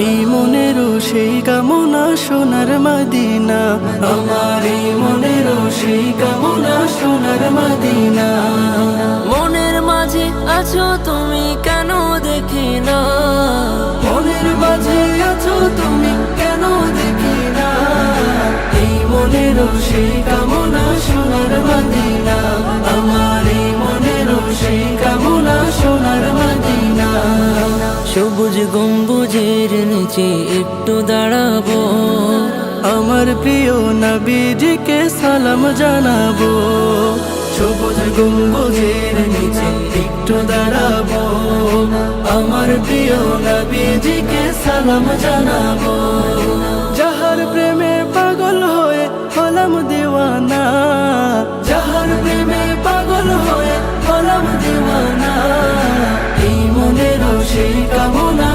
এই মনেরও সেই কামনা সোনার মদিনা, আমার এই মনেরও সেই কামনা সোনার মদিনা। মনের মাঝে আছো তুমি কেন দেখি না, মনের মাঝে আছো তুমি কেন দেখি না, এই মনেরও সেই কামনা সোনার মদিনা, আমার এই মনেরও সেই কামনা সোনার মদিনা। সবুজ গম্বুজের নিচে একটু দাঁড়াবো, আমার প্রিয় নবীজিকে সালাম জানাবো। সবুজ গম্বুজের নিচে একটু দাঁড়াবো, আমার প্রিয় নবীজিকে সালাম জানাবো। যাহার প্রেমে পাগল হয়ে হলাম দিওয়ানা, যাহার প্রেমে পাগল হয়ে হলাম দিওয়ানা, এই মনেরও সেই কামনা